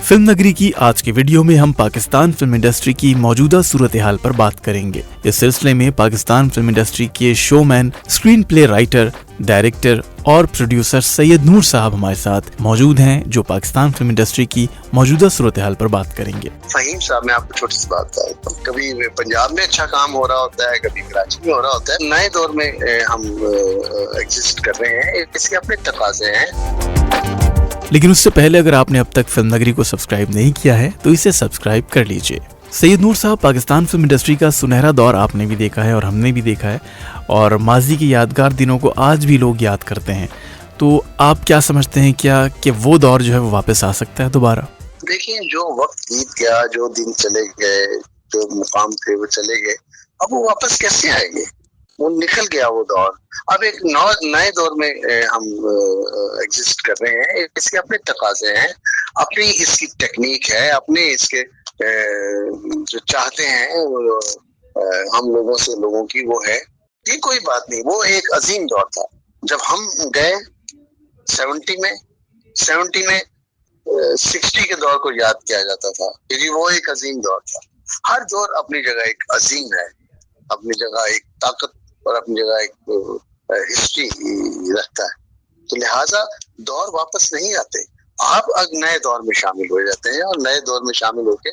Film नगरी की आज के वीडियो में हम पाकिस्तान फिल्म इंडस्ट्री की मौजूदा सूरत हाल पर बात करेंगे। इस सिलसिले में पाकिस्तान फिल्म इंडस्ट्री के showman, screen play writer, director और प्रोड्यूसर सैयद नूर साहब हमारे साथ मौजूद हैं, जो पाकिस्तान फिल्म इंडस्ट्री की मौजूदा सूरत हाल पर बात करेंगे। फहीम साहब, मैं आपको छोटी सी बात बताता हूँ। कभी पंजाब में अच्छा काम हो रहा होता है, कभी कराची में हो रहा होता है। नए दौर में हम एग्जिस्ट कर रहे हैं, इसके अपने तकाज़े हैं। लेकिन उससे पहले अगर आपने अब तक फिल्म नगरी को सब्सक्राइब नहीं किया है तो इसे सब्सक्राइब कर लीजिए। सैयद नूर साहब, पाकिस्तान फिल्म इंडस्ट्री का सुनहरा दौर आपने भी देखा है और हमने भी देखा है, और माजी के यादगार दिनों को आज भी लोग याद करते हैं। तो आप क्या समझते हैं, क्या कि वो दौर जो है वो वापस आ सकता है दोबारा? देखिए, जो वक्त बीत गया, जो दिन चले गए, जो मुकाम थे वो चले गए, अब वो वापस कैसे आएंगे? वो निकल गया वो दौर। अब एक नए दौर में हम एग्जिस्ट कर रहे हैं, इसके अपने तकाज़े हैं, अपनी इसकी टेक्निक है, अपने इसके जो चाहते हैं वो हम लोगों से लोगों की वो है। ये कोई बात नहीं, वो एक अजीम दौर था। जब हम गए 70 में 60 के दौर को याद किया जाता था, क्योंकि वो एक अजीम दौर था। हर दौर अपनी जगह एक अजीम है, अपनी जगह एक ताकत और अपनी जगह एक हिस्ट्री रखता है। तो लिहाजा दौर वापस नहीं आते। आप अब नए दौर में शामिल हो जाते हैं और नए दौर में शामिल होकर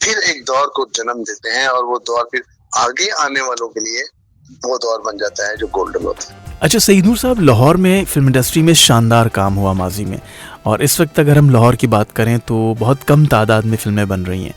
फिर एक दौर को जन्म देते हैं, और वो दौर फिर आगे आने वालों के लिए वो दौर बन जाता है जो गोल्डन होता है। अच्छा सैयद नूर साहब, लाहौर में फिल्म इंडस्ट्री में शानदार काम हुआ माजी में, और इस वक्त अगर हम लाहौर की बात करें तो बहुत कम तादाद में फिल्में बन रही हैं।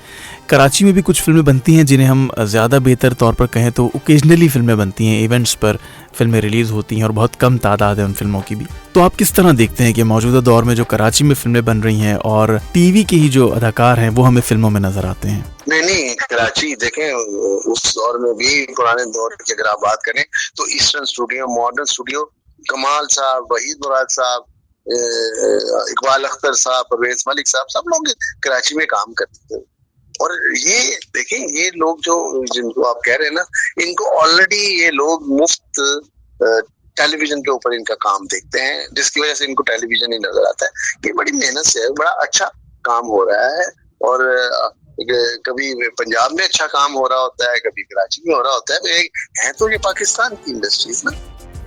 कराची में भी कुछ फिल्में बनती हैं जिन्हें हम ज़्यादा बेहतर तौर पर कहें तो ओकेजनली फिल्में बनती हैं, इवेंट्स पर फिल्में रिलीज़ होती हैं और बहुत कम तादाद है उन फिल्मों की भी। तो आप किस तरह देखते हैं कि मौजूदा दौर में जो कराची में फिल्में बन रही हैं और टीवी के ही जो अदाकार हैं वो हमें फिल्मों में नजर आते हैं? नहीं, कराची देखें, उस दौर में भी, पुराने दौर की अगर आप बात करें तो ईस्टर्न स्टूडियो, मॉडर्न स्टूडियो, कमाल साहब, वहीद मुराद साहब, इकबाल अख्तर साहब, परवेज मलिक साहब, सब लोग कराची में काम करते थे। और ये देखें, ये लोग जो जिनको आप कह रहे हैं ना, इनको ऑलरेडी ये लोग मुफ्त टेलीविजन के ऊपर इनका काम देखते हैं, जिसकी वजह से इनको टेलीविजन ही नजर आता है। ये बड़ी मेहनत से बड़ा अच्छा काम हो रहा है, और कभी पंजाब में अच्छा काम हो रहा होता है, कभी कराची में हो रहा होता है। तो ये पाकिस्तान की इंडस्ट्रीज ना।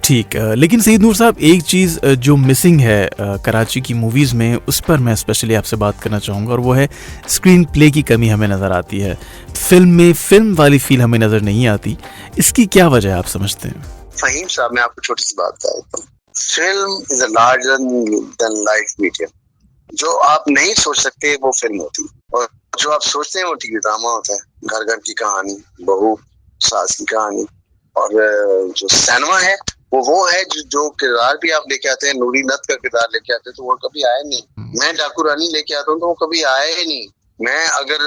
ठीक, लेकिन सैयद नूर साहब, एक चीज़ जो मिसिंग है कराची की मूवीज़ में, उस पर मैं स्पेशली आपसे बात करना चाहूँगा, और वो है स्क्रीन प्ले की कमी हमें नज़र आती है। फिल्म में फिल्म वाली फील हमें नज़र नहीं आती। इसकी क्या वजह आप समझते हैं? फहीम साहब, मैं आपको छोटी सी बात बताता हूँ। Film is a larger than life medium. जो आप नहीं सोच सकते वो फिल्म होती है, और जो आप सोचते हैं वो टीवी ड्रामा होता है। घर घर की कहानी, बहू सास की कहानी। और जो सिनेमा है वो है जो किरदार भी आप लेके आते हैं। नूरी नत का किरदार लेके आते हैं तो वो कभी आया नहीं। मैं डाकू रानी लेके आता हूँ तो वो कभी आया ही नहीं। मैं अगर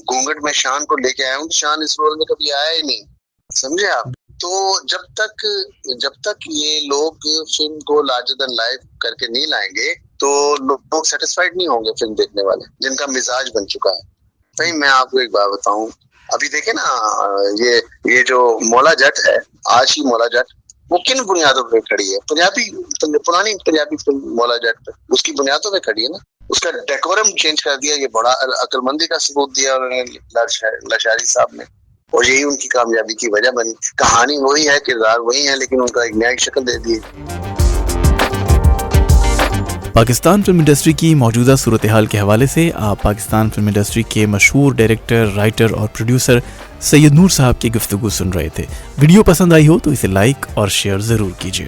घूंघट में शान को लेके आया हूँ तो शान इस रोल में कभी आया ही नहीं। समझे आप? तो जब तक ये लोग फिल्म को लार्जर देन लाइफ करके नहीं लाएंगे तो लोग सेटिस्फाइड नहीं होंगे फिल्म देखने वाले, जिनका मिजाज बन चुका है। भाई मैं आपको एक बात बताऊं, अभी देखे ना, ये जो मौला जट है, आज ही मौला जट, वो किन बुनियादों पे खड़ी है? पुरानी पंजाबी फिल्म मौला जट उसकी बुनियादों पे खड़ी है ना। उसका डेकोरम चेंज कर दिया, ये बड़ा अक्लमंदी का सबूत दिया उन्होंने लशारी साहब ने, और यही उनकी कामयाबी की वजह बनी। कहानी वही है, किरदार वही है, लेकिन उनका एक नई शक्ल दे दी। पाकिस्तान फिल्म इंडस्ट्री की मौजूदा सूरत हाल के हवाले से आप पाकिस्तान फिल्म इंडस्ट्री के मशहूर डायरेक्टर, राइटर और प्रोड्यूसर सैयद नूर साहब की गुफ्तगू सुन रहे थे। वीडियो पसंद आई हो तो इसे लाइक और शेयर ज़रूर कीजिए।